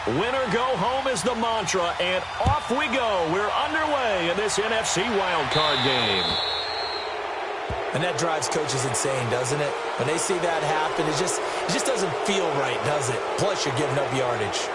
Winner go home is the mantra, and off we go. We're underway in this NFC wildcard game. And that drives coaches insane, doesn't it? When they see that happen, it just doesn't feel right, does it? Plus, you're giving up yardage.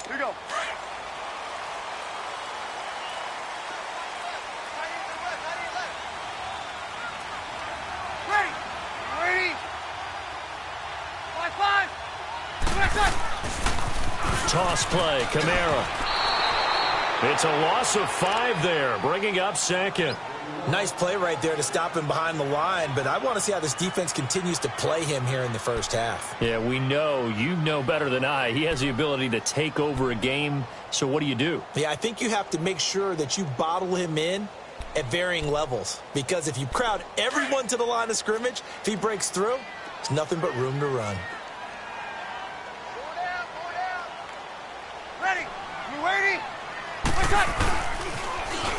Here we go. Ready. Ready. 5-5. Toss play, Kamara. It's a loss of 5 there, bringing up second. Nice play right there to stop him behind the line, but I want to see how this defense continues to play him here in the first half. Yeah, we know. You know better than I. He has the ability to take over a game, so what do? Yeah, I think you have to make sure that you bottle him in at varying levels, because if you crowd everyone to the line of scrimmage, if he breaks through, there's nothing but room to run. Ready. You waiting? What's up?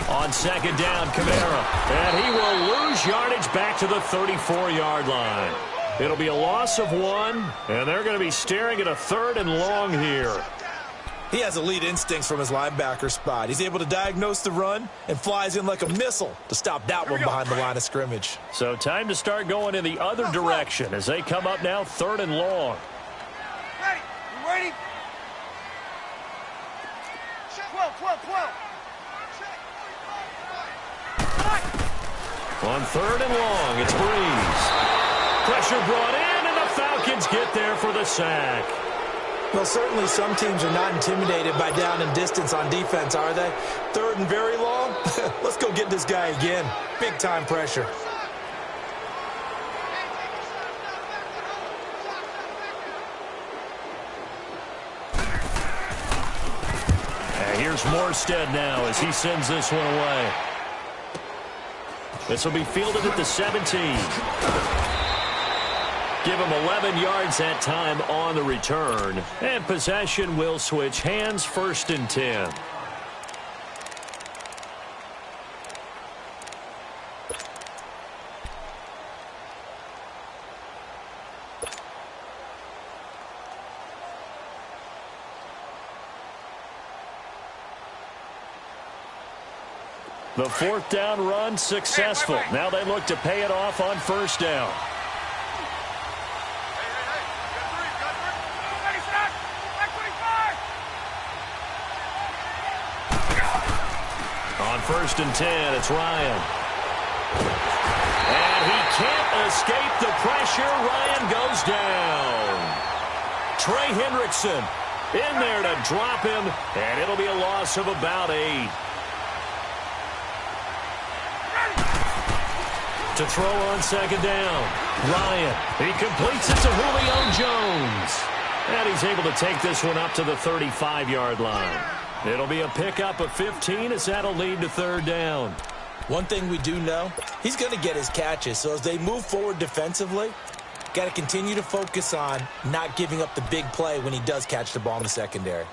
On second down, Kamara. And he will lose yardage back to the 34-yard line. It'll be a loss of 1, and they're going to be staring at a 3rd and long here. He has elite instincts from his linebacker spot. He's able to diagnose the run and flies in like a missile to stop that one behind the line of scrimmage. So time to start going in the other direction as they come up now 3rd and long. Ready. You waiting? 12. On 3rd and long, it's Breeze. Pressure brought in, and the Falcons get there for the sack. Well, certainly some teams are not intimidated by down and distance on defense, are they? 3rd and very long? Let's go get this guy again. Big-time pressure. And here's Morstead now as he sends this one away. This will be fielded at the 17. Give him 11 yards that time on the return. And possession will switch hands, 1st and 10. The 4th down run successful. Now they look to pay it off on 1st down. On 1st and 10, it's Ryan. And he can't escape the pressure. Ryan goes down. Trey Hendrickson in there to drop him, and it'll be a loss of about 8. To throw on 2nd down. Ryan, he completes it to Julio Jones. And he's able to take this one up to the 35-yard line. It'll be a pickup of 15 as that'll lead to 3rd down. One thing we do know, he's going to get his catches. So as they move forward defensively, got to continue to focus on not giving up the big play when he does catch the ball in the secondary.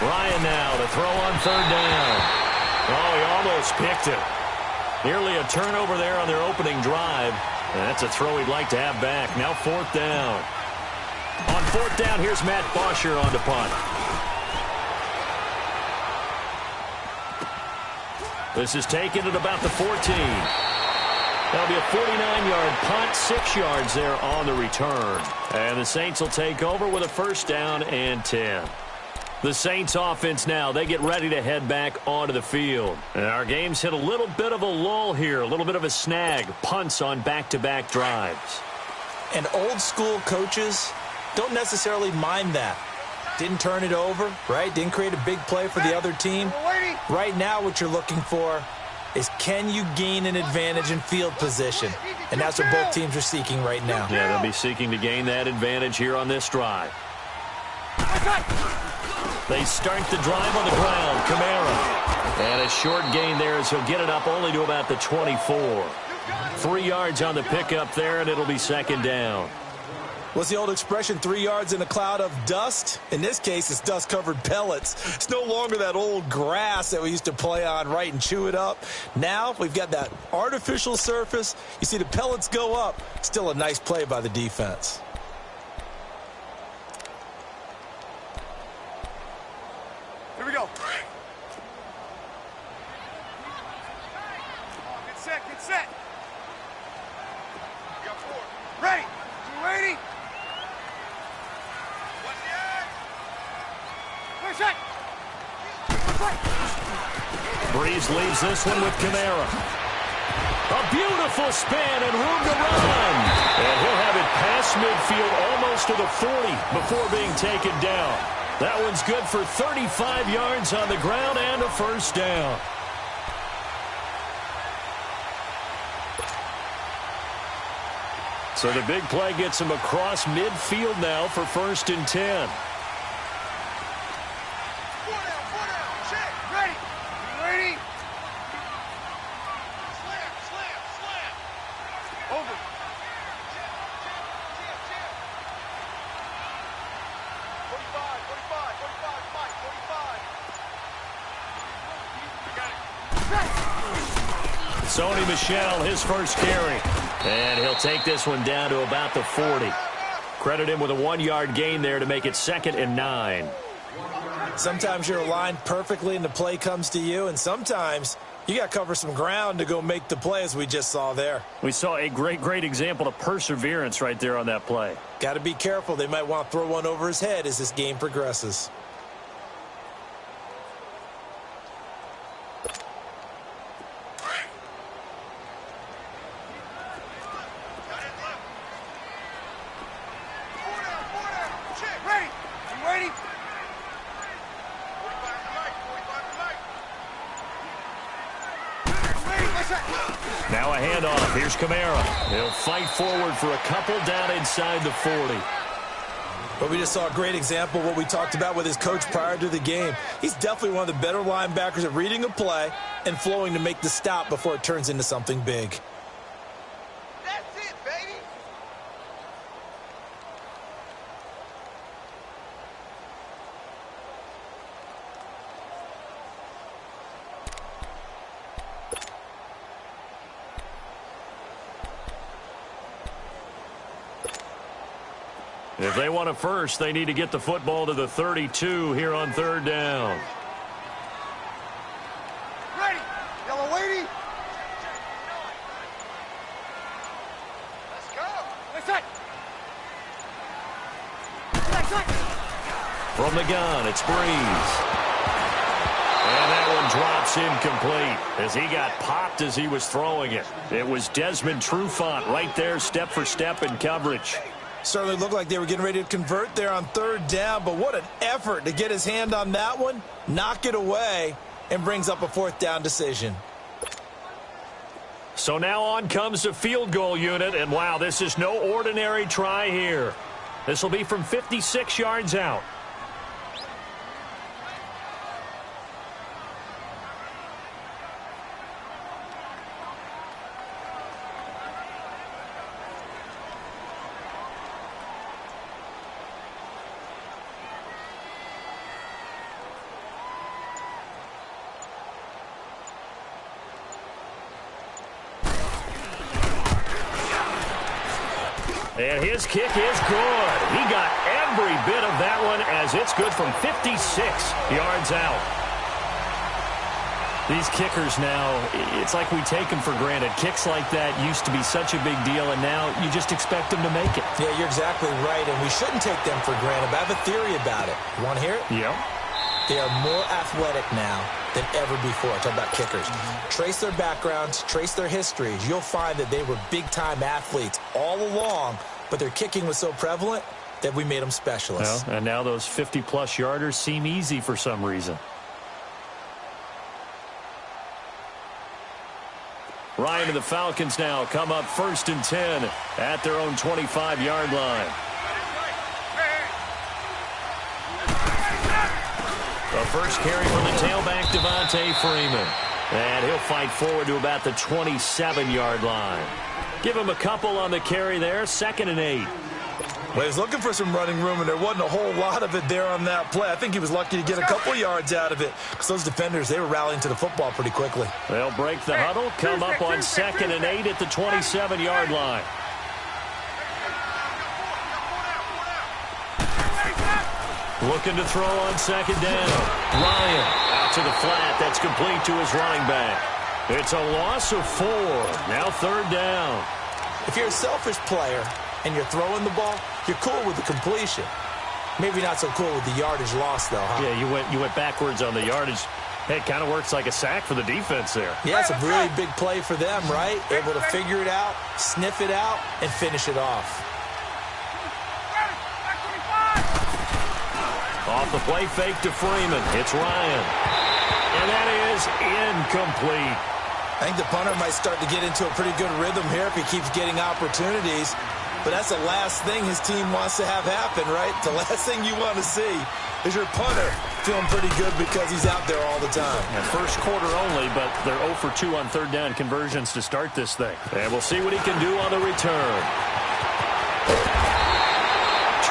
Ryan now to throw on 3rd down. Oh, he almost picked it. Nearly a turnover there on their opening drive. And that's a throw he'd like to have back. Now 4th down. On 4th down, here's Matt Bosher on the punt. This is taken at about the 14. That'll be a 49-yard punt, 6 yards there on the return. And the Saints will take over with a 1st down and 10. The Saints offense now, they get ready to head back onto the field. And our game's hit a little bit of a lull here, a little bit of a snag. Punts on back-to-back drives. And old-school coaches don't necessarily mind that. Didn't turn it over, right? Didn't create a big play for the other team. Right now what you're looking for is can you gain an advantage in field position? And that's what both teams are seeking right now. Yeah, they'll be seeking to gain that advantage here on this drive. They start the drive on the ground. Kamara. And a short gain there as he'll get it up only to about the 24. 3 yards on the pickup there, and it'll be second down. What's the old expression, 3 yards in a cloud of dust? In this case, it's dust-covered pellets. It's no longer that old grass that we used to play on, right, and chew it up. Now we've got that artificial surface. You see the pellets go up. Still a nice play by the defense. Here we go. Get set, get set. You got 4. Ready. You ready? Breeze leaves this one with Kamara. A beautiful span and room to run. And he'll have it past midfield almost to the 40 before being taken down. That one's good for 35 yards on the ground and a first down. So the big play gets him across midfield now for 1st and 10. Sony Michel, his first carry. And he'll take this one down to about the 40. Credit him with a 1-yard gain there to make it 2nd and 9. Sometimes you're aligned perfectly and the play comes to you, and sometimes you got to cover some ground to go make the play, as we just saw there. We saw a great example of perseverance right there on that play. Got to be careful. They might want to throw one over his head as this game progresses. Now a handoff. Here's Kamara. He'll fight forward for a couple down inside the 40. But we just saw a great example of what we talked about with his coach prior to the game. He's definitely one of the better linebackers at reading a play and flowing to make the stop before it turns into something big. That's it, baby. If they want a first, they need to get the football to the 32 here on 3rd down. Ready. Yellow lady. Let's go. Let's set. From the gun, it's Breeze. And that one drops incomplete as he got popped as he was throwing it. It was Desmond Trufant right there, step for step in coverage. Certainly looked like they were getting ready to convert there on 3rd down, but what an effort to get his hand on that one, knock it away, and brings up a 4th down decision. So now on comes the field goal unit, and wow, this is no ordinary try here. This will be from 56 yards out. And his kick is good. He got every bit of that one as it's good from 56 yards out. These kickers now, it's like we take them for granted. Kicks like that used to be such a big deal, and now you just expect them to make it. Yeah, you're exactly right, and we shouldn't take them for granted. But I have a theory about it. You want to hear it? Yeah. They are more athletic now than ever before. Talk about kickers. Trace their backgrounds, trace their histories. You'll find that they were big-time athletes all along, but their kicking was so prevalent that we made them specialists. Well, and now those 50-plus yarders seem easy for some reason. Ryan and the Falcons now come up 1st and 10 at their own 25-yard line. The first carry from the tailback, Devontae Freeman. And he'll fight forward to about the 27-yard line. Give him a couple on the carry there, 2nd and 8. Well, he was looking for some running room, and there wasn't a whole lot of it there on that play. I think he was lucky to get a couple yards out of it because those defenders, they were rallying to the football pretty quickly. They'll break the huddle, come up on 2nd and 8 at the 27-yard line. Looking to throw on 2nd down. Ryan out to the flat. That's complete to his running back. It's a loss of 4. Now 3rd down. If you're a selfish player and you're throwing the ball, you're cool with the completion. Maybe not so cool with the yardage loss, though, huh? Yeah, you went backwards on the yardage. Hey, it kind of works like a sack for the defense there. Yeah, it's a really big play for them, right? Able to figure it out, sniff it out, and finish it off. Off the play fake to Freeman. It's Ryan. And that is incomplete. I think the punter might start to get into a pretty good rhythm here if he keeps getting opportunities. But that's the last thing his team wants to have happen, right? The last thing you want to see is your punter feeling pretty good because he's out there all the time. And first quarter only, but they're 0 for 2 on 3rd down conversions to start this thing. And we'll see what he can do on the return.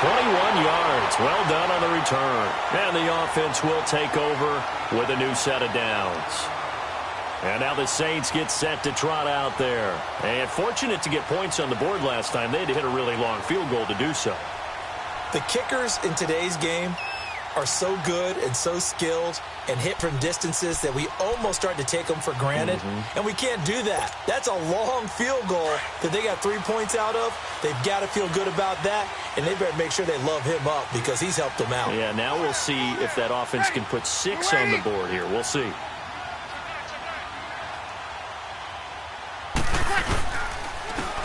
21 yards. Well done on the return. And the offense will take over with a new set of downs. And now the Saints get set to trot out there. And fortunate to get points on the board last time. They had to hit a really long field goal to do so. The kickers in today's game are so good and so skilled and hit from distances that we almost start to take them for granted. And we can't do that. That's a long field goal that they got 3 points out of. They've got to feel good about that, and they better make sure they love him up because he's helped them out. Yeah, now we'll see if that offense can put 6 on the board here. We'll see.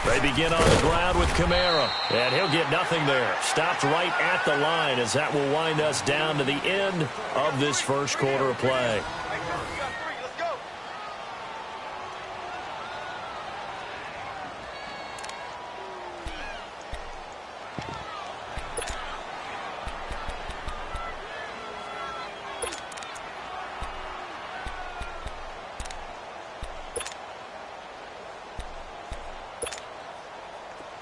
They begin on the ground with Kamara, and he'll get nothing there. Stopped right at the line as that will wind us down to the end of this first quarter of play.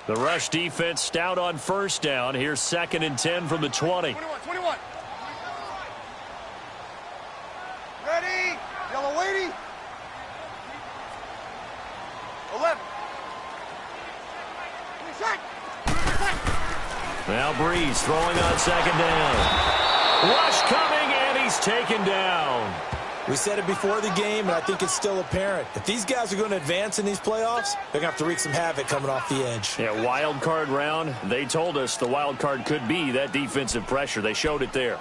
The rush defense stout on 1st down. Here's 2nd and 10 from the 20. 21. Ready? Yellow weighty. 11. Now Breeze throwing on 2nd down. Rush coming, and he's taken down. We said it before the game, and I think it's still apparent. If these guys are going to advance in these playoffs, they're going to have to wreak some havoc coming off the edge. Yeah, wild card round. They told us the wild card could be that defensive pressure. They showed it there.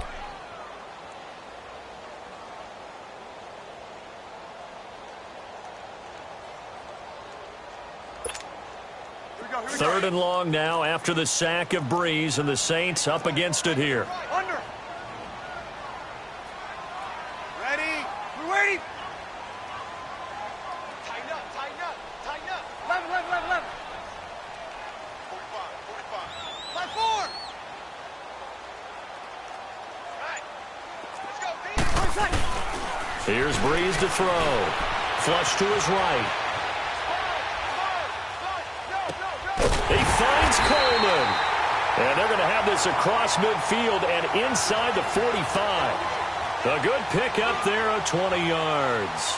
Third and long now after the sack of Breeze, and the Saints up against it here. Under. Ready? We're waiting. Tighten up. 11. 45. Line 4. Right. Let's go, B. Here's Breeze to throw. Flush to his right. He finds Coleman. And they're going to have this across midfield and inside the 45. A good pickup there of 20 yards.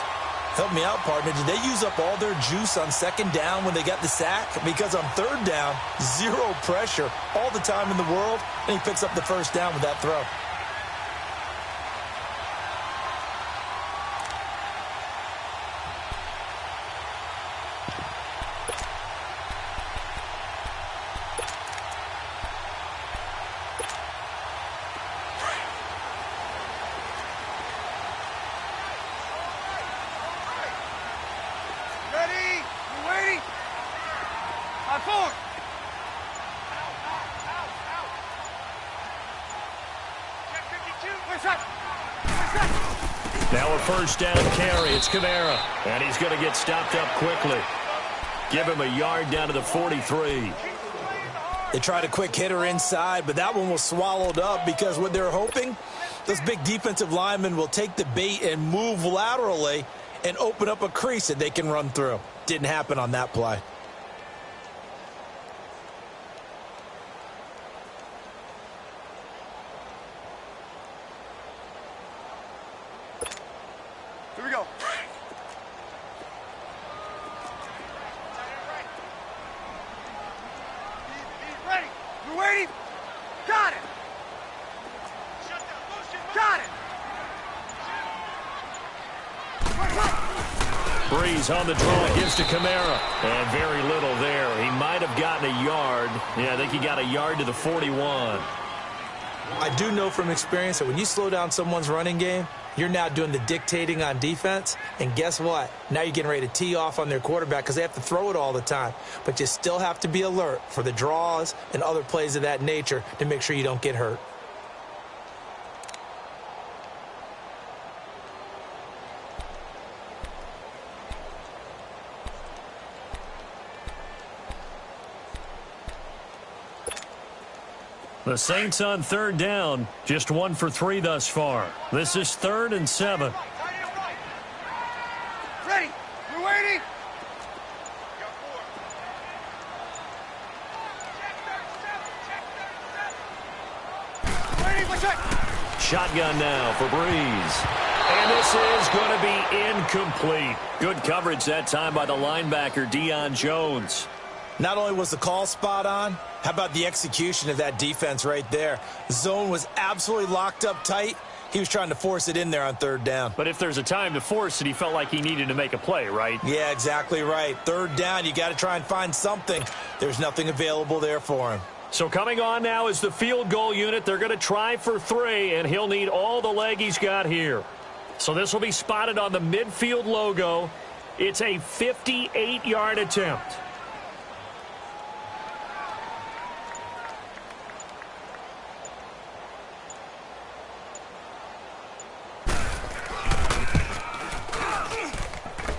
Help me out, partner. Did they use up all their juice on 2nd down when they got the sack? Because on 3rd down, 0 pressure all the time in the world, and he picks up the 1st down with that throw. Now a first down carry. It's Kamara. And he's going to get stopped up quickly. Give him a yard down to the 43. They tried a quick hitter inside, but that one was swallowed up because what they're hoping, those big defensive linemen will take the bait and move laterally and open up a crease that they can run through. Didn't happen on that play. Here we go. Ready. We're waiting. Got it. Got it. Breeze on the draw, gives to Kamara. And very little there. He might have gotten a yard. Yeah, I think he got a yard to the 41. I do know from experience that when you slow down someone's running game, you're now doing the dictating on defense. And guess what? Now you're getting ready to tee off on their quarterback because they have to throw it all the time. But you still have to be alert for the draws and other plays of that nature to make sure you don't get hurt. The Saints on third down, just 1 for 3 thus far. This is 3rd and 7. Ready. We're waiting. Waiting. Watch out. Shotgun now for Breeze. And this is going to be incomplete. Good coverage that time by the linebacker, Deion Jones. Not only was the call spot on, how about the execution of that defense right there? Zone was absolutely locked up tight. He was trying to force it in there on third down. But if there's a time to force it, he felt like he needed to make a play, right? Yeah, exactly right. Third down, you got to try and find something. There's nothing available there for him. So coming on now is the field goal unit. They're going to try for 3, and he'll need all the leg he's got here. So this will be spotted on the midfield logo. It's a 58-yard attempt.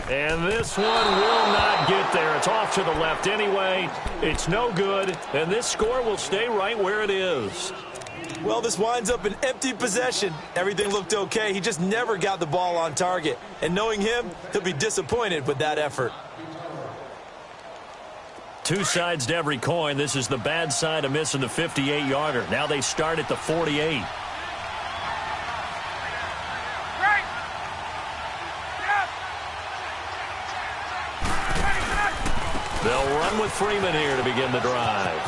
And this one will not get there. It's off to the left anyway. It's no good, and this score will stay right where it is. Well, this winds up an empty possession. Everything looked okay. He just never got the ball on target. And knowing him, he'll be disappointed with that effort. Two sides to every coin. This is the bad side of missing the 58-yarder. Now they start at the 48. They'll run with Freeman here to begin the drive.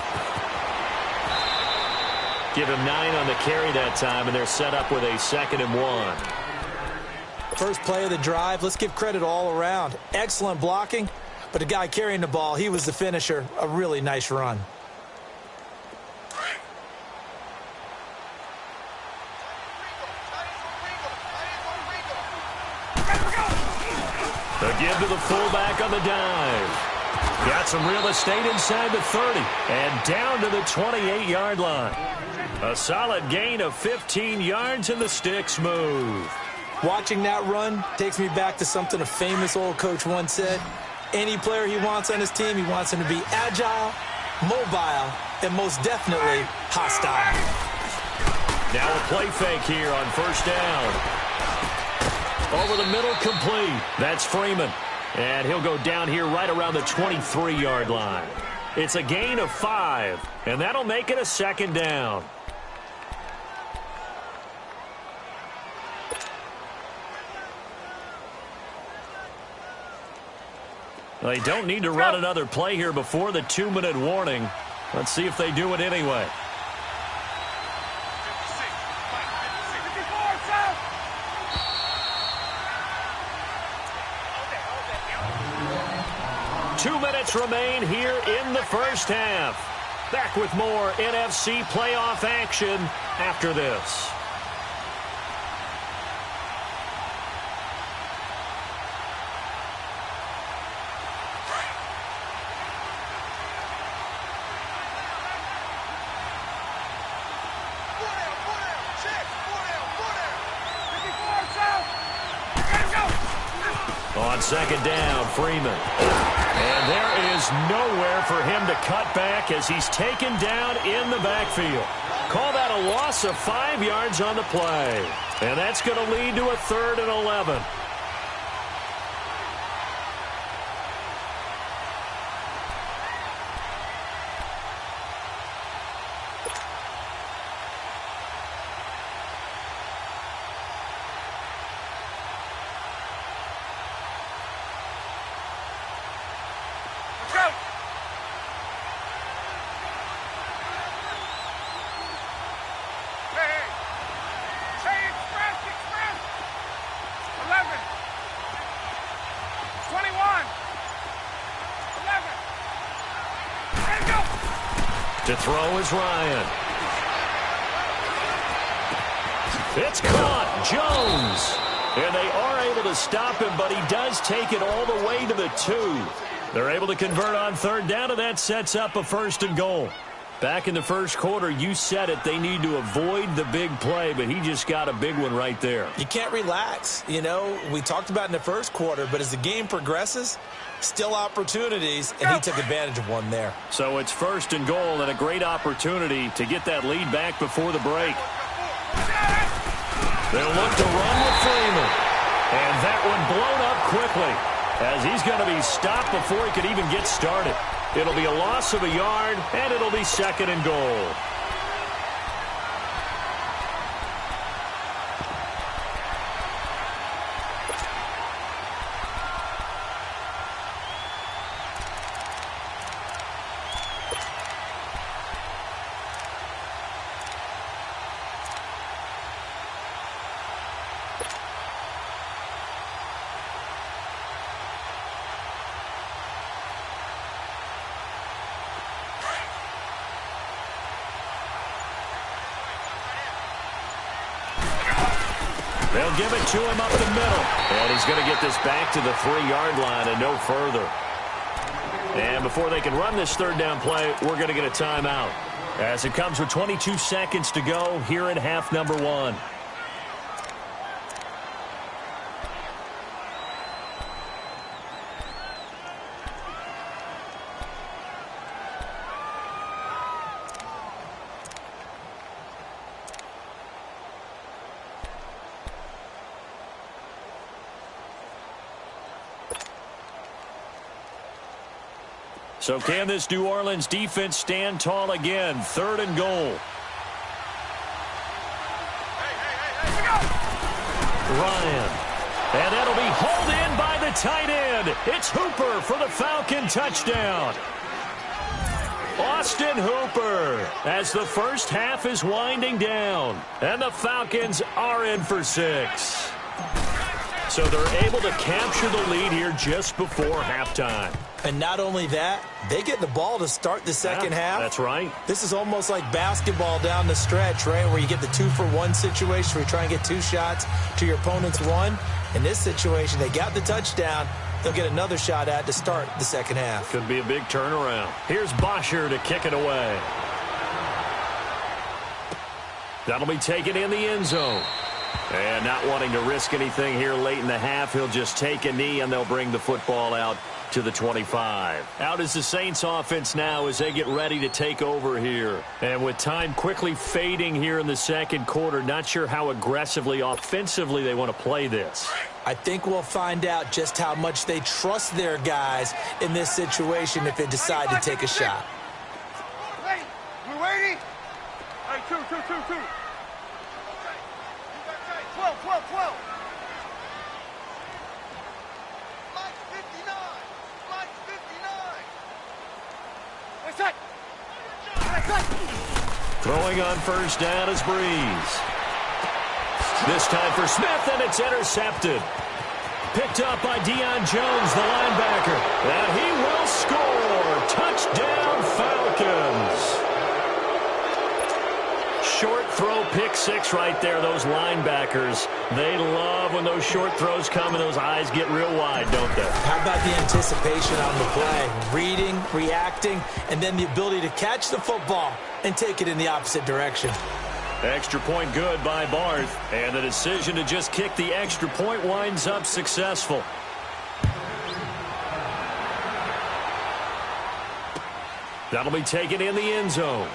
Give him 9 on the carry that time, and they're set up with a 2nd and 1. First play of the drive, let's give credit all around. Excellent blocking, but the guy carrying the ball, he was the finisher. A really nice run. The give to the fullback on the dive. Got some real estate inside the 30 and down to the 28-yard line. A solid gain of 15 yards and the sticks move. Watching that run takes me back to something a famous old coach once said. Any player he wants on his team, he wants him to be agile, mobile, and most definitely hostile. Now a play fake here on first down. Over the middle, complete. That's Freeman. And he'll go down here right around the 23-yard line. It's a gain of 5, and that'll make it a 2nd down. They don't need to run another play here before the 2-minute warning. Let's see if they do it anyway. Remain here in the first half. Back with more NFC playoff action after this. On second down, Freeman. And there is nowhere for him to cut back as he's taken down in the backfield. Call that a loss of 5 yards on the play. And that's going to lead to a 3rd and 11. To throw is Ryan. It's caught. Jones. And they are able to stop him, but he does take it all the way to the 2. They're able to convert on 3rd down, and that sets up a 1st and goal. Back in the first quarter, you said it, they need to avoid the big play, but he just got a big one right there. You can't relax. You know, we talked about in the first quarter, but as the game progresses, still opportunities, and he took advantage of one there. So it's 1st and goal and a great opportunity to get that lead back before the break. They'll look to run with Freeman. And that one blown up quickly as he's going to be stopped before he could even get started. It'll be a loss of a yard, and it'll be 2nd and goal. They'll give it to him up the middle. And he's going to get this back to the 3-yard line and no further. And before they can run this 3rd down play, we're going to get a timeout. As it comes with 22 seconds to go here in half number 1. So can this New Orleans defense stand tall again? 3rd and goal. Ryan. And that'll be hauled in by the tight end. It's Hooper for the Falcon touchdown. Austin Hooper as the first half is winding down. And the Falcons are in for 6. So they're able to capture the lead here just before halftime. And not only that, they get the ball to start the second half. That's right. This is almost like basketball down the stretch, right, where you get the 2-for-1 situation where you try and get 2 shots to your opponent's 1. In this situation, they got the touchdown. They'll get another shot at to start the second half. Could be a big turnaround. Here's Bosher to kick it away. That'll be taken in the end zone. And not wanting to risk anything here late in the half, he'll just take a knee and they'll bring the football out to the 25. Out is the Saints offense now as they get ready to take over here. And with time quickly fading here in the second quarter, not sure how aggressively, offensively they want to play this. I think we'll find out just how much they trust their guys in this situation if they decide to take a shot. Hey, we're waiting. Hey, two. 12. Throwing on first down is Breeze. This time for Smith, and it's intercepted. Picked up by Deion Jones, the linebacker. And he will score. Touchdown, Falcons. Short throw, pick 6 right there. Those linebackers, they love when those short throws come and those eyes get real wide, don't they? How about the anticipation on the play? Reading, reacting, and then the ability to catch the football and take it in the opposite direction. Extra point good by Barth. And the decision to just kick the extra point winds up successful. That'll be taken in the end zone.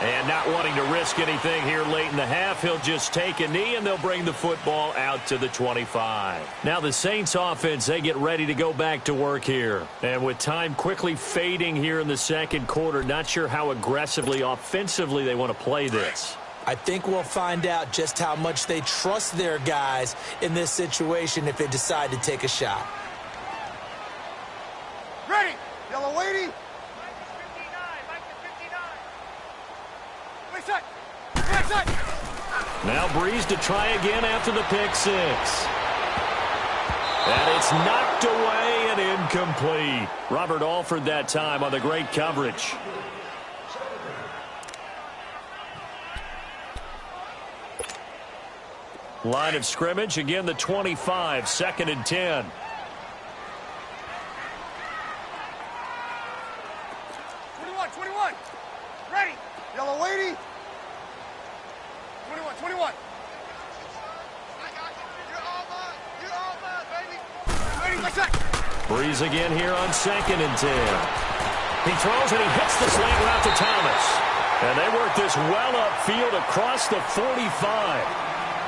And not wanting to risk anything here late in the half, he'll just take a knee, and they'll bring the football out to the 25. Now the Saints offense, they get ready to go back to work here. And with time quickly fading here in the second quarter, not sure how aggressively, offensively they want to play this. I think we'll find out just how much they trust their guys in this situation if they decide to take a shot. Ready! Yellow lady! Now Breeze to try again after the pick six. And it's knocked away and incomplete. Robert Alford that time on the great coverage. Line of scrimmage, again the 25, 2nd and 10. Ready! Yellow lady! 21. Breeze again here on 2nd and 10. He throws and he hits the slant route to Thomas. And they work this well upfield across the 45.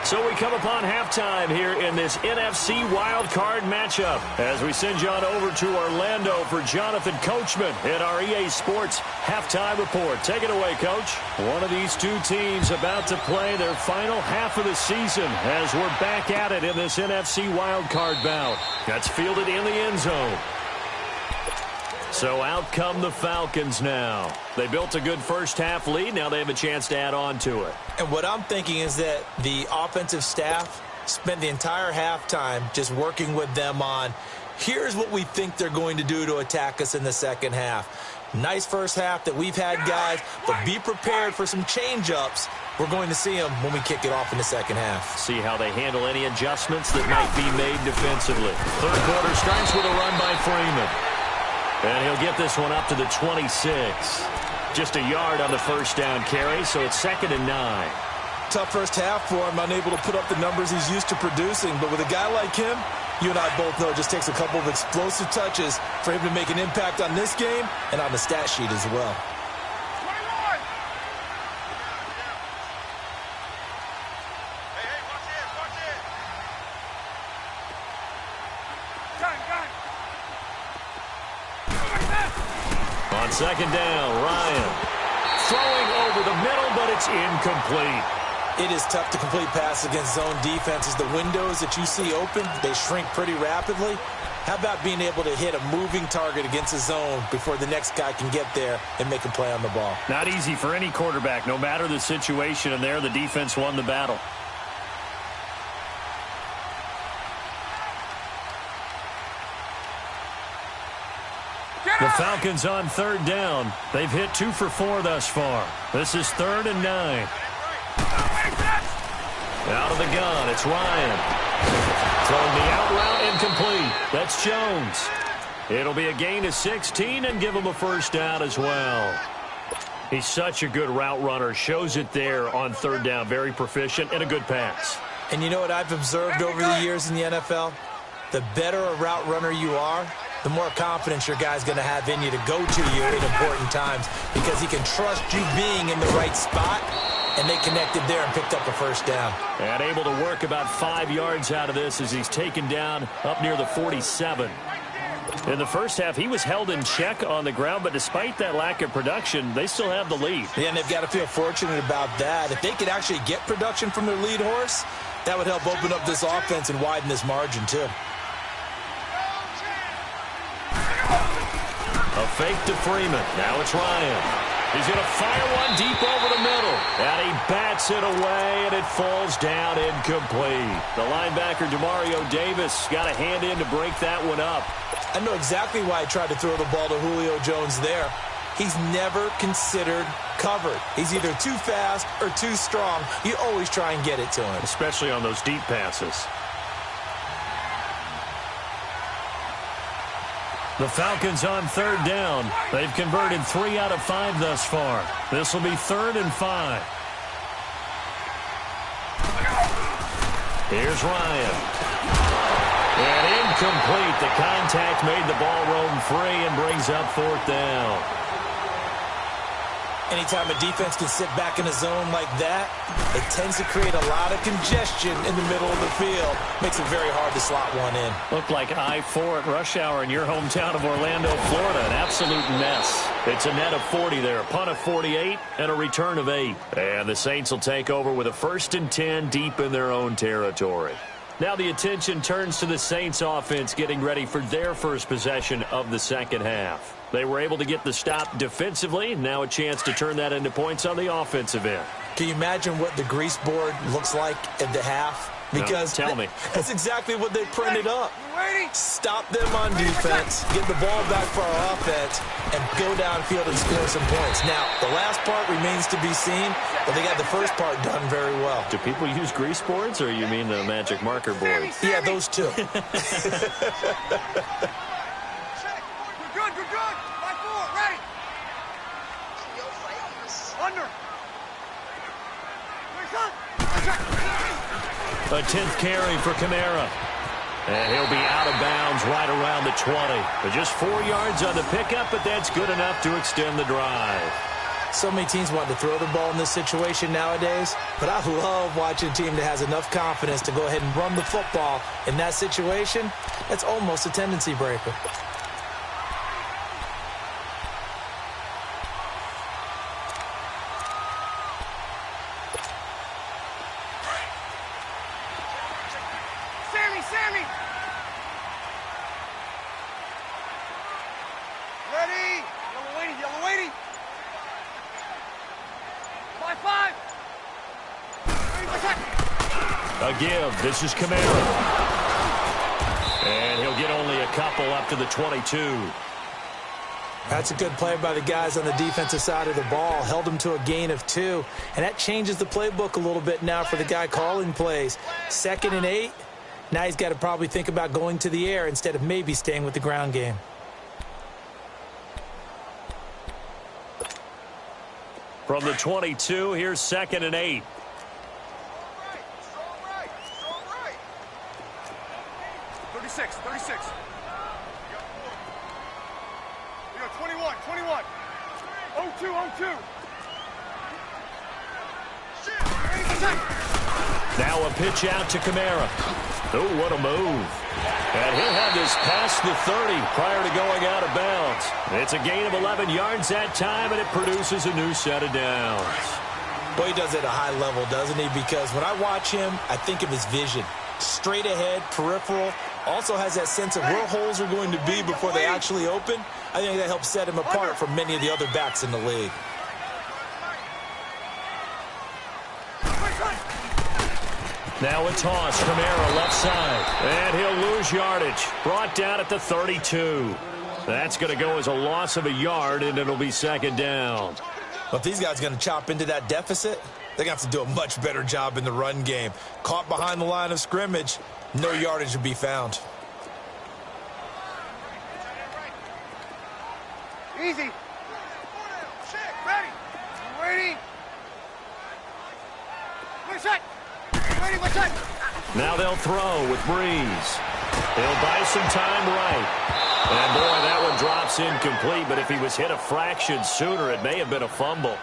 So we come upon halftime here in this NFC wildcard matchup as we send you on over to Orlando for Jonathan Coachman in our EA Sports halftime report. Take it away, Coach. One of these two teams about to play their final half of the season as we're back at it in this NFC wildcard bout. That's fielded in the end zone. So out come the Falcons now. They built a good first half lead. Now they have a chance to add on to it. And what I'm thinking is that the offensive staff spent the entire halftime just working with them on, here's what we think they're going to do to attack us in the second half. Nice first half that we've had, guys, but be prepared for some change-ups. We're going to see them when we kick it off in the second half. See how they handle any adjustments that might be made defensively. Third quarter starts with a run by Freeman. And he'll get this one up to the 26. Just a yard on the first down carry, so it's 2nd and 9. Tough first half for him, unable to put up the numbers he's used to producing. But with a guy like him, you and I both know it just takes a couple of explosive touches for him to make an impact on this game and on the stat sheet as well. 21! Hey, watch it! Gun! On 2nd down, Ryan throwing over the middle, but it's incomplete. It is tough to complete pass against zone defenses. The windows that you see open, they shrink pretty rapidly. How about being able to hit a moving target against a zone before the next guy can get there and make a play on the ball? Not easy for any quarterback, no matter the situation, and there the defense won the battle. The Falcons on 3rd down. They've hit 2 for 4 thus far. This is 3rd and 9. Out of the gun, it's Ryan. Throwing the out route incomplete. That's Jones. It'll be a gain of 16 and give him a first down as well. He's such a good route runner. Shows it there on 3rd down. Very proficient and a good pass. And you know what I've observed over the years in the NFL? The better a route runner you are, the more confidence your guy's going to have in you to go to you in important times because he can trust you being in the right spot, and they connected there and picked up a first down. And able to work about 5 yards out of this as he's taken down up near the 47. In the first half, he was held in check on the ground, but despite that lack of production, they still have the lead. Yeah, and they've got to feel fortunate about that. If they could actually get production from their lead horse, that would help open up this offense and widen this margin, too. A fake to Freeman. Now it's Ryan. He's going to fire one deep over the middle. And he bats it away, and it falls down incomplete. The linebacker, Demario Davis, got a hand in to break that one up. I know exactly why he tried to throw the ball to Julio Jones there. He's never considered covered. He's either too fast or too strong. You always try and get it to him. Especially on those deep passes. The Falcons on 3rd down. They've converted 3 out of 5 thus far. This will be 3rd and 5. Here's Ryan. And Incomplete. The contact made the ball roam free and brings up 4th down. Anytime a defense can sit back in a zone like that, it tends to create a lot of congestion in the middle of the field. Makes it very hard to slot one in. Looked like I-4 at rush hour in your hometown of Orlando, Florida. An absolute mess. It's a net of 40 there, a punt of 48, and a return of 8. And the Saints will take over with a 1st and 10 deep in their own territory. Now the attention turns to the Saints offense getting ready for their first possession of the second half. They were able to get the stop defensively. Now a chance to turn that into points on the offensive end. Can you imagine what the grease board looks like at the half? Because no, tell me. That's exactly what they printed up. Stop them on defense, get the ball back for our offense, and go downfield and score some points. Now, the last part remains to be seen, but they got the first part done very well. Do people use grease boards, or you mean the magic marker boards? Yeah, those two. Good. I-4, ready. Under. A 10th carry for Kamara. And he'll be out of bounds right around the 20. But just 4 yards on the pickup, but that's good enough to extend the drive. So many teams want to throw the ball in this situation nowadays, but I love watching a team that has enough confidence to go ahead and run the football in that situation. That's almost a tendency breaker. Sammy! Ready! Yellow lady! My 5! A give. This is Kamara. And he'll get only a couple up to the 22. That's a good play by the guys on the defensive side of the ball. Held them to a gain of 2. And that changes the playbook a little bit now for the guy calling plays. 2nd and 8. Now he's got to probably think about going to the air instead of maybe staying with the ground game. From the 22, here's 2nd and 8. Strong right. 36. We got 21. 0-2. Now a pitch out to Kamara. Oh, what a move. And he'll have this past the 30 prior to going out of bounds. It's a gain of 11 yards that time, and it produces a new set of downs. Well, he does it at a high level, doesn't he? Because when I watch him, I think of his vision. Straight ahead, peripheral. Also has that sense of where holes are going to be before they actually open. I think that helps set him apart from many of the other backs in the league. Now a toss. Kamara left side. And he'll lose yardage. Brought down at the 32. That's going to go as a loss of a yard, and it'll be 2nd down. Well, if these guys are going to chop into that deficit, they're going to have to do a much better job in the run game. Caught behind the line of scrimmage, no yardage to be found. Easy. Ready. Waiting. Now they'll throw with Breeze. He'll buy some time right. And, boy, that one drops incomplete, but if he was hit a fraction sooner, it may have been a fumble.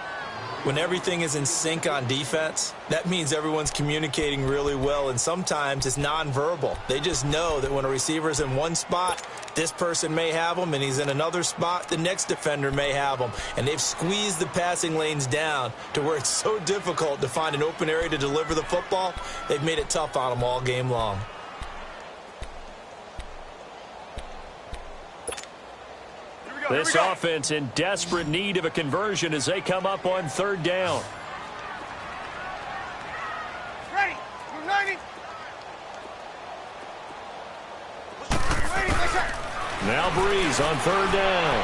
When everything is in sync on defense, that means everyone's communicating really well, and sometimes it's nonverbal. They just know that when a receiver's in one spot, this person may have him, and he's in another spot, the next defender may have him. And they've squeezed the passing lanes down to where it's so difficult to find an open area to deliver the football. They've made it tough on them all game long. This offense in desperate need of a conversion as they come up on 3rd down. Ready. 90. Now Breeze on 3rd down.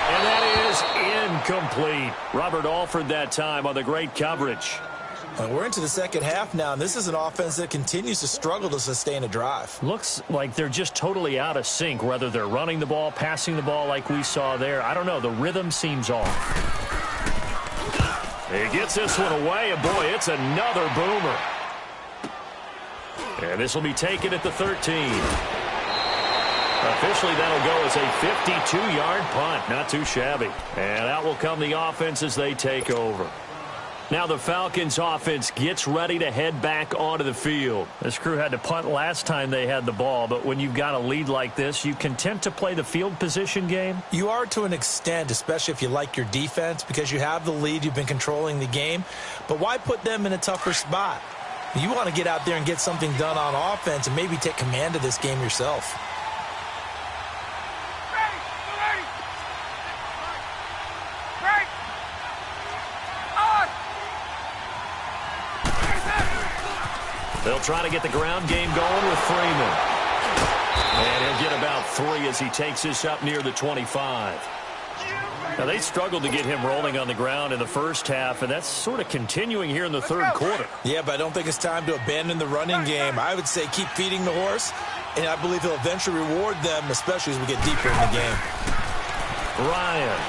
And that is incomplete. Robert Alford that time on the great coverage. And we're into the second half now, and this is an offense that continues to struggle to sustain a drive. Looks like they're just totally out of sync, whether they're running the ball, passing the ball like we saw there. I don't know. The rhythm seems off. He gets this one away, and, boy, it's another boomer. And this will be taken at the 13. Officially, that'll go as a 52-yard punt. Not too shabby. And out will come the offense as they take over. Now the Falcons offense gets ready to head back onto the field. This crew had to punt last time they had the ball, but when you've got a lead like this, you content to play the field position game? You are to an extent, especially if you like your defense, because you have the lead, you've been controlling the game. But why put them in a tougher spot? You want to get out there and get something done on offense and maybe take command of this game yourself. They'll try to get the ground game going with Freeman. And he'll get about 3 as he takes this up near the 25. Now, they struggled to get him rolling on the ground in the first half, and that's sort of continuing here in the third quarter. Yeah, but I don't think it's time to abandon the running game. I would say keep feeding the horse, and I believe he'll eventually reward them, especially as we get deeper in the game. Ryan.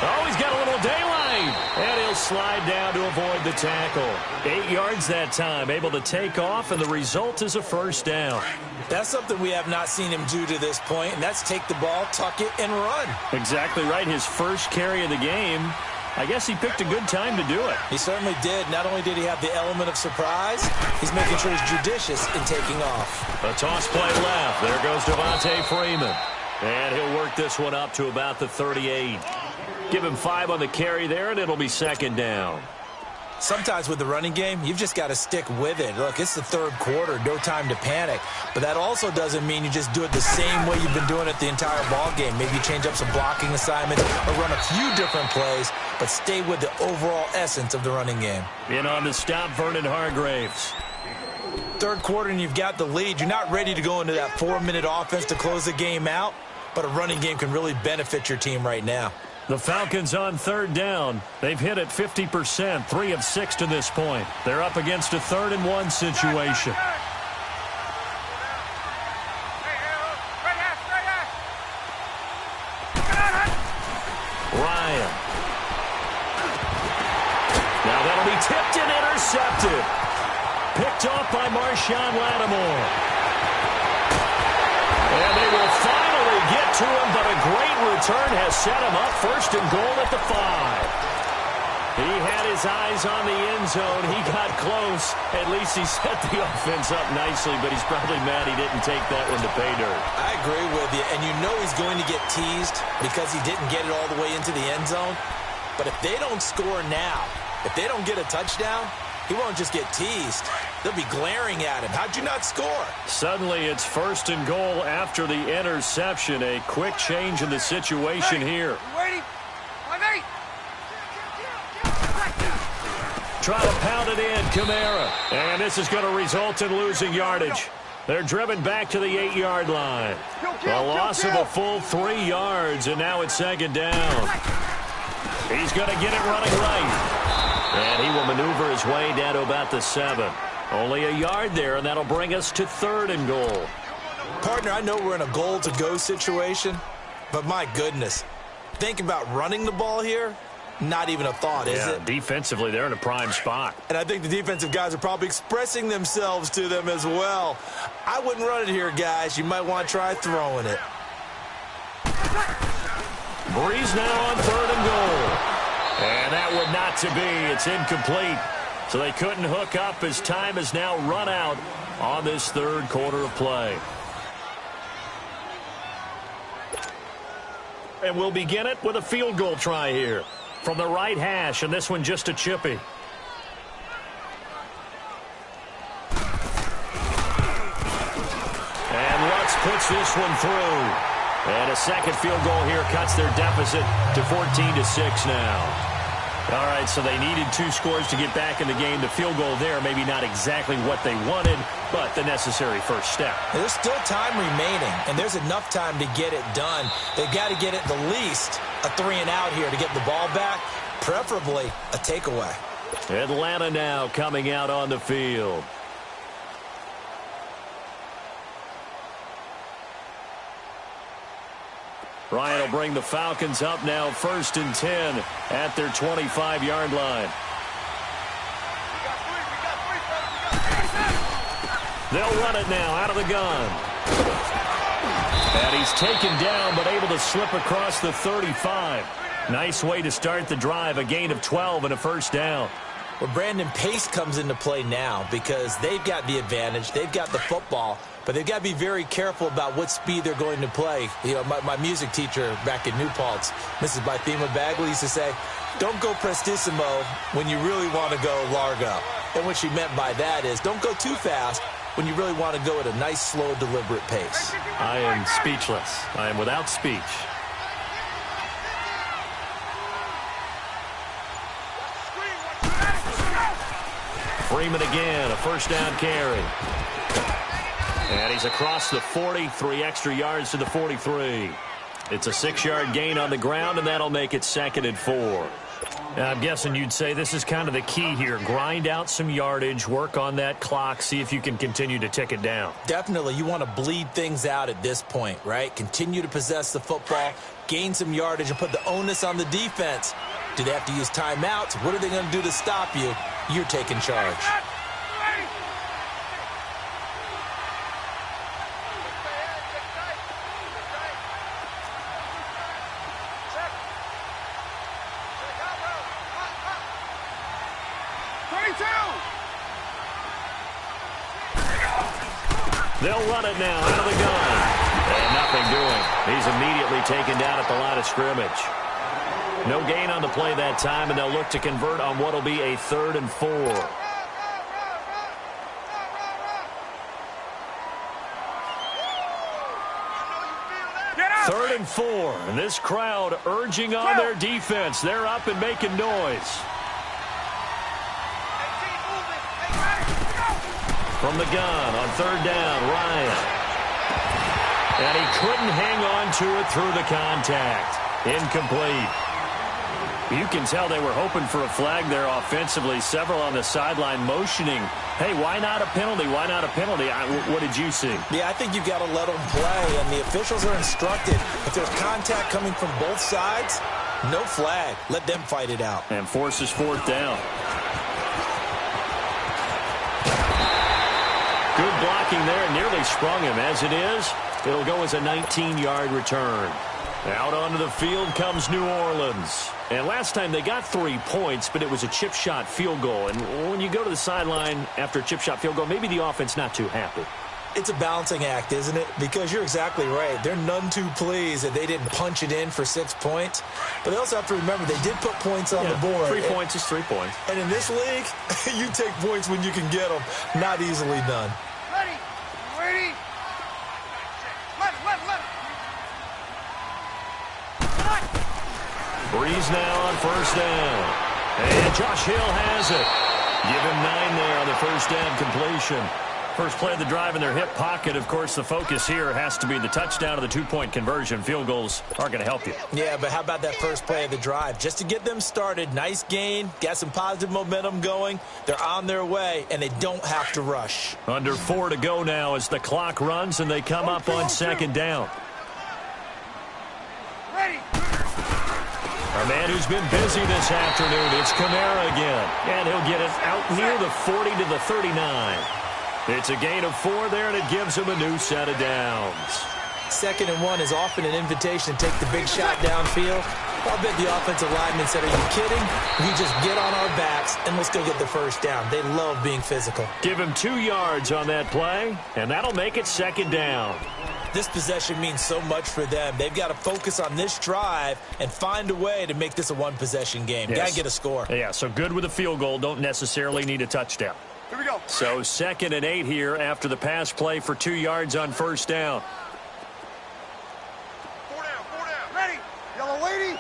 Oh, he's got a little daylight. And he'll slide down to avoid the tackle. 8 yards that time, able to take off, and the result is a first down. That's something we have not seen him do to this point, and that's take the ball, tuck it, and run. Exactly right. His first carry of the game. I guess he picked a good time to do it. He certainly did. Not only did he have the element of surprise, he's making sure he's judicious in taking off. A toss play left. There goes Devontae Freeman. And he'll work this one up to about the 38. Give him 5 on the carry there, and it'll be second down. Sometimes with the running game, you've just got to stick with it. Look, it's the third quarter, no time to panic. But that also doesn't mean you just do it the same way you've been doing it the entire ball game. Maybe you change up some blocking assignments or run a few different plays, but stay with the overall essence of the running game. In on the stop, Vernon Hargraves. Third quarter, and you've got the lead. You're not ready to go into that 4-minute offense to close the game out, but a running game can really benefit your team right now. The Falcons on third down. They've hit it 50%, 3 of 6 to this point. They're up against a 3rd and 1 situation. Ryan. Now that'll be tipped and intercepted. Picked off by Marshawn Lattimore. And they will finally get to him, but a great return has set him up 1st and goal at the 5. He had his eyes on the end zone. He got close. At least he set the offense up nicely, but he's probably mad he didn't take that one to pay dirt. I agree with you, and you know he's going to get teased because he didn't get it all the way into the end zone. But if they don't score now, if they don't get a touchdown, he won't just get teased. They'll be glaring at him. How'd you not score? Suddenly it's 1st and goal after the interception. A quick change in the situation here. Waiting. 5-8. Try to pound it in, Kamara. And this is going to result in losing yardage. They're driven back to the 8-yard line. A loss of a full 3 yards, and now it's 2nd down. He's going to get it running right. And he will maneuver his way down to about the 7. Only a yard there, and that'll bring us to 3rd and goal. Partner, I know we're in a goal-to-go situation, but my goodness, think about running the ball here. Not even a thought, is it? Defensively, they're in a prime spot. And I think the defensive guys are probably expressing themselves to them as well. I wouldn't run it here, guys. You might want to try throwing it. Breeze now on 3rd and goal. And that would not to be. It's incomplete. So they couldn't hook up as time has now run out on this 3rd quarter of play. And we'll begin it with a field goal try here from the right hash, and this one just a chippy. And Lutz puts this one through. And a second field goal here cuts their deficit to 14-6 now. All right, so they needed 2 scores to get back in the game. The field goal there, maybe not exactly what they wanted, but the necessary first step. There's still time remaining, and there's enough time to get it done. They've got to get at the least a 3-and-out here to get the ball back, preferably a takeaway. Atlanta now coming out on the field. Ryan will bring the Falcons up now 1st and 10 at their 25-yard line. They'll run it now out of the gun. And he's taken down, but able to slip across the 35. Nice way to start the drive, a gain of 12 and a first down. Well, Brandon, pace comes into play now because they've got the advantage. They've got the football, but they've got to be very careful about what speed they're going to play. You know, my music teacher back in New Paltz, Mrs. Bythema Bagley, used to say, don't go prestissimo when you really want to go largo. And what she meant by that is don't go too fast when you really want to go at a nice, slow, deliberate pace. I am speechless. I am without speech. Freeman again, a first down carry. And he's across the 40, 3 extra yards to the 43. It's a 6-yard gain on the ground, and that'll make it 2nd and 4. Now, I'm guessing you'd say this is kind of the key here. Grind out some yardage, work on that clock, see if you can continue to tick it down. Definitely. You want to bleed things out at this point, right? Continue to possess the football, gain some yardage, and put the onus on the defense. Do they have to use timeouts? What are they going to do to stop you? You're taking charge. They'll run it now out of the gun. And nothing doing. He's immediately taken down at the line of scrimmage. No gain on the play that time, and they'll look to convert on what will be a 3rd and 4. 3rd and 4, and this crowd urging on their defense. They're up and making noise. From the gun on 3rd down, Ryan. And he couldn't hang on to it through the contact. Incomplete. You can tell they were hoping for a flag there offensively. Several on the sideline motioning, hey, why not a penalty? Why not a penalty? What did you see? Yeah, I think you've got to let them play, and the officials are instructed. If there's contact coming from both sides, no flag. Let them fight it out. And forces 4th down. Good blocking there, nearly sprung him. As it is, it'll go as a 19-yard return. Out onto the field comes New Orleans. And last time they got 3 points, but it was a chip shot field goal. And when you go to the sideline after a chip shot field goal, maybe the offense not too happy. It's a balancing act, isn't it? Because you're exactly right. They're none too pleased that they didn't punch it in for 6 points. But they also have to remember they did put points on the board. 3 points is 3 points. And in this league, you take points when you can get them. Not easily done. Ready. Ready. Let him. Breeze now on 1st down. And Josh Hill has it. Give him 9 there on the 1st down completion. First play of the drive in their hip pocket. Of course, the focus here has to be the touchdown of the 2-point conversion. Field goals aren't going to help you. Yeah, but how about that first play of the drive? Just to get them started, nice gain, got some positive momentum going. They're on their way, and they don't have to rush. Under 4 to go now as the clock runs, and they come up on 2nd down. Ready. Our man who's been busy this afternoon, it's Kamara again. And he'll get it out near the 40 to the 39. It's a gain of 4 there, and it gives him a new set of downs. 2nd and 1 is often an invitation to take the big shot downfield. I'll bet the offensive lineman said, are you kidding? We just get on our backs, and let's go get the first down. They love being physical. Give him 2 yards on that play, and that'll make it 2nd down. This possession means so much for them. They've got to focus on this drive and find a way to make this a one-possession game. Yes. Got to get a score. Yeah, so good with a field goal. Don't necessarily need a touchdown. Here we go. So 2nd and 8 here after the pass play for 2 yards on 1st down. 4 down. Ready. Yellow lady.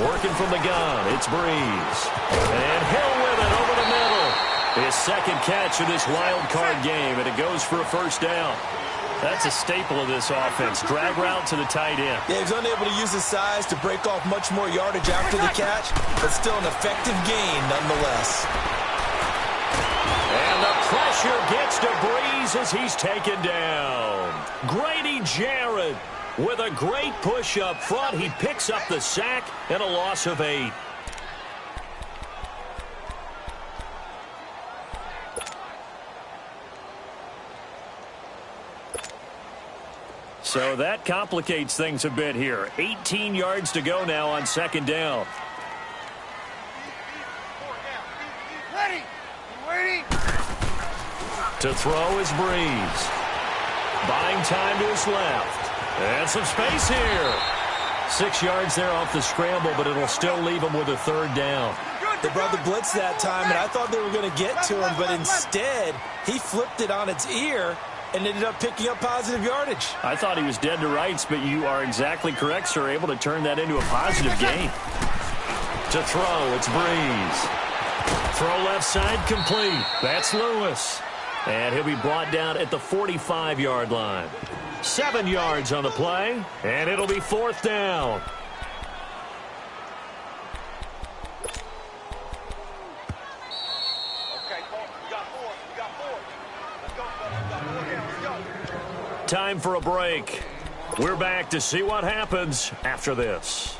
Working from the gun, it's Breeze. And Hill with it over the middle. His 2nd catch of this wild card game, and it goes for a 1st down. That's a staple of this offense. Drag route to the tight end. Yeah, he's unable to use his size to break off much more yardage after the catch, but still an effective gain nonetheless. And the pressure gets to Breeze as he's taken down. Grady Jarrett with a great push up front. He picks up the sack and a loss of 8. So that complicates things a bit here. 18 yards to go now on second down. Ready. Waiting. To throw is Breeze. Buying time to his left. And some space here. 6 yards there off the scramble, but it'll still leave him with a third down. They brought the blitz that time, and I thought they were going to get to him, but instead he flipped it on its ear and ended up picking up positive yardage. I thought he was dead to rights, but you are exactly correct, sir. Able to turn that into a positive gain. To throw, it's Breeze. Throw left side complete. That's Lewis. And he'll be brought down at the 45-yard line. 7 yards on the play, and it'll be fourth down. Time for a break. We're back to see what happens after this.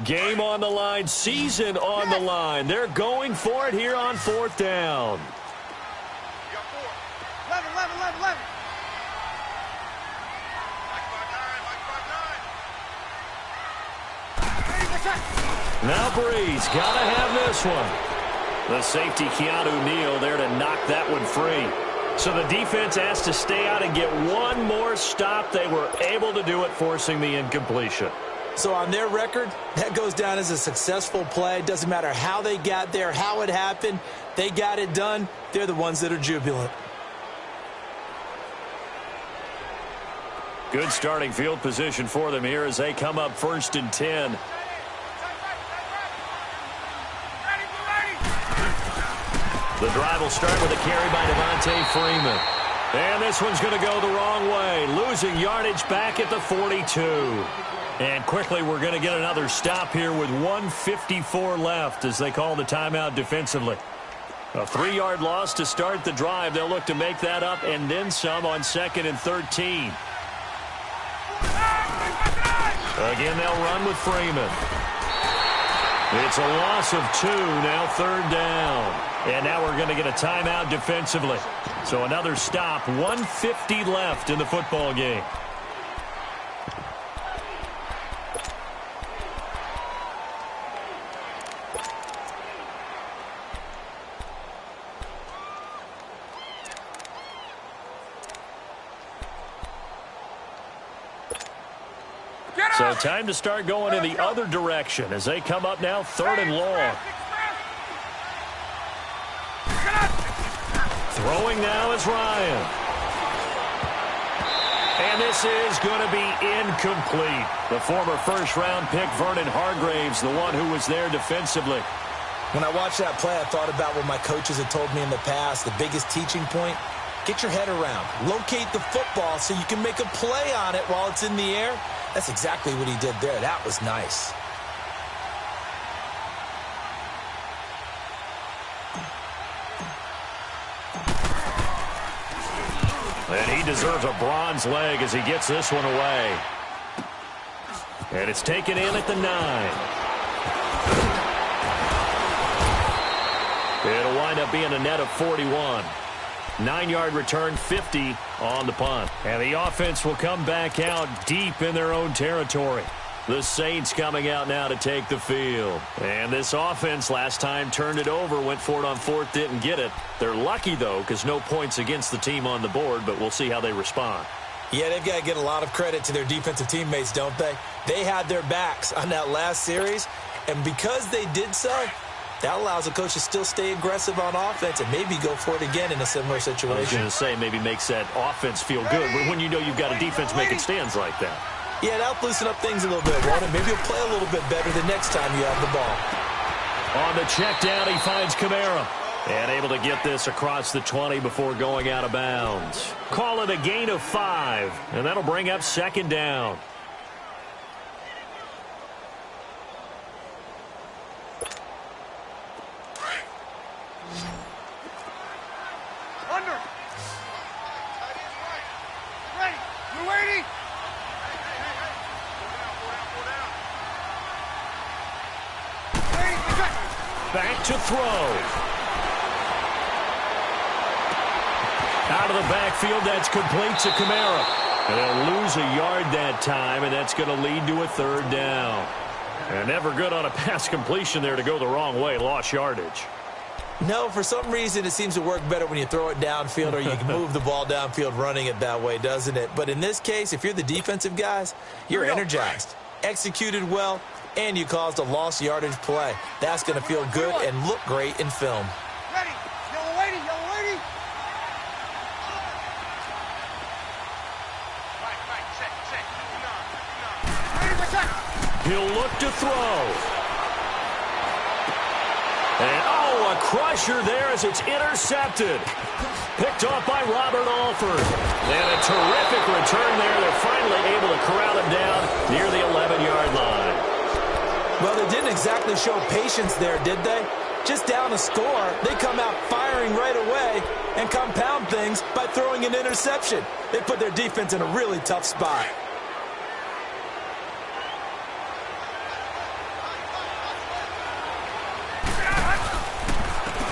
Game on the line, season on the line. They're going for it here on fourth down. 11, 11, 11, 11. Now Breeze, gotta have this one. The safety, Keanu Neal, there to knock that one free. So the defense has to stay out and get one more stop. They were able to do it, forcing the incompletion. So on their record, that goes down as a successful play. It doesn't matter how they got there, how it happened. They got it done. They're the ones that are jubilant. Good starting field position for them here as they come up 1st and 10. The drive will start with a carry by Devontae Freeman. And this one's going to go the wrong way. Losing yardage back at the 42. And quickly we're going to get another stop here with 1:54 left as they call the timeout defensively. A 3-yard loss to start the drive. They'll look to make that up and then some on 2nd and 13. Again, they'll run with Freeman. It's a loss of 2, now 3rd down. And now we're going to get a timeout defensively. So another stop, 1:50 left in the football game. So time to start going in the other direction as they come up now 3rd and long. Throwing now is Ryan. And this is going to be incomplete. The former first-round pick, Vernon Hargraves, the one who was there defensively. When I watched that play, I thought about what my coaches had told me in the past. The biggest teaching point, get your head around. Locate the football so you can make a play on it while it's in the air. That's exactly what he did there. That was nice. And he deserves a bronze leg as he gets this one away. And it's taken in at the 9. It'll wind up being a net of 41. 9-yard return, 50 on the punt. And the offense will come back out deep in their own territory. The Saints coming out now to take the field. And this offense last time turned it over, went for it on 4th, didn't get it. They're lucky, though, because no points against the team on the board, but we'll see how they respond. Yeah, they've got to get a lot of credit to their defensive teammates, don't they? They had their backs on that last series, and because they did so, that allows the coach to still stay aggressive on offense and maybe go for it again in a similar situation. I was going to say maybe makes that offense feel good when you know you've got a defense making stands like that. Yeah, that'll loosen up things a little bit, won't it? Maybe you'll play a little bit better the next time you have the ball. On the check down, he finds Kamara. And able to get this across the 20 before going out of bounds. Call it a gain of 5, and that'll bring up 2nd down. Under. Ready. We're waiting. Waiting. back to throw. Out of the backfield, that's complete to Kamara. And they'll lose a yard that time, and that's going to lead to a third down. And never good on a pass completion there to go the wrong way. Lost yardage. No, for some reason, it seems to work better when you throw it downfield or you can move the ball downfield running it that way, doesn't it? But in this case, if you're the defensive guys, you're energized, executed well, and you caused a lost yardage play. That's going to feel good and look great in film. Ready. Yellow lady, yellow lady. Right, set. Ready for touch. He'll look to throw. And, a crusher there as it's intercepted. Picked off by Robert Alford. And a terrific return there. They're finally able to corral him down near the 11-yard line. Well, they didn't exactly show patience there, did they? Just down a score, they come out firing right away and compound things by throwing an interception. They put their defense in a really tough spot.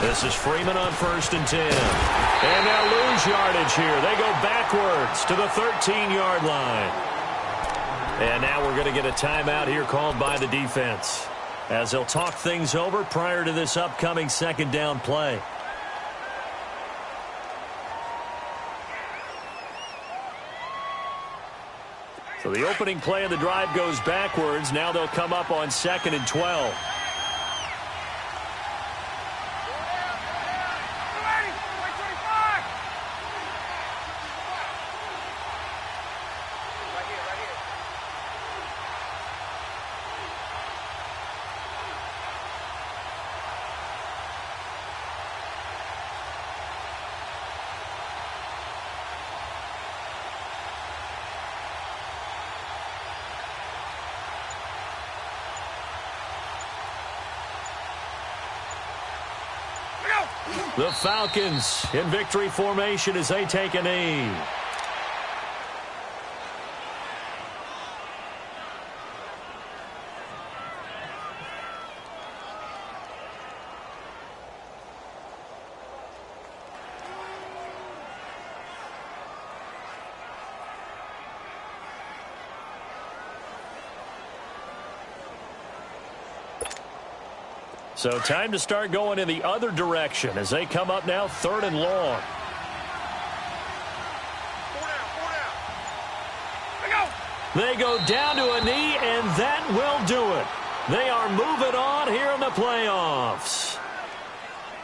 This is Freeman on 1st and 10. And they'll lose yardage here. They go backwards to the 13-yard line. And now we're going to get a timeout here called by the defense, as they'll talk things over prior to this upcoming second down play. So the opening play of the drive goes backwards. Now they'll come up on 2nd and 12. The Falcons in victory formation as they take a knee. So time to start going in the other direction as they come up now 3rd and long. They go down to a knee, and that will do it. They are moving on here in the playoffs.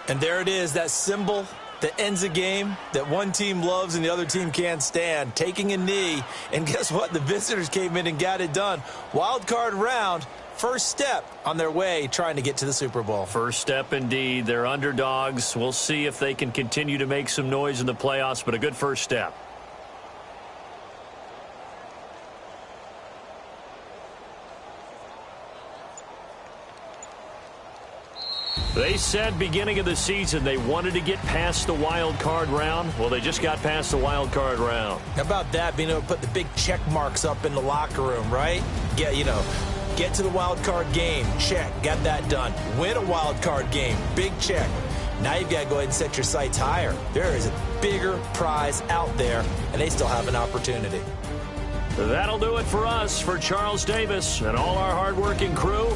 And there it is, that symbol that ends a game that one team loves and the other team can't stand, taking a knee. And guess what? The visitors came in and got it done. Wild card round. First step on their way trying to get to the Super Bowl. First step indeed. They're underdogs. We'll see if they can continue to make some noise in the playoffs, but a good first step. They said beginning of the season they wanted to get past the wild card round. Well, they just got past the wild card round. How about that, being able to put the big check marks up in the locker room, right? Yeah, get to the wild card game, check, got that done. Win a wild card game, big check. Now you've got to go ahead and set your sights higher. There is a bigger prize out there, and they still have an opportunity. That'll do it for us. For Charles Davis and all our hardworking crew,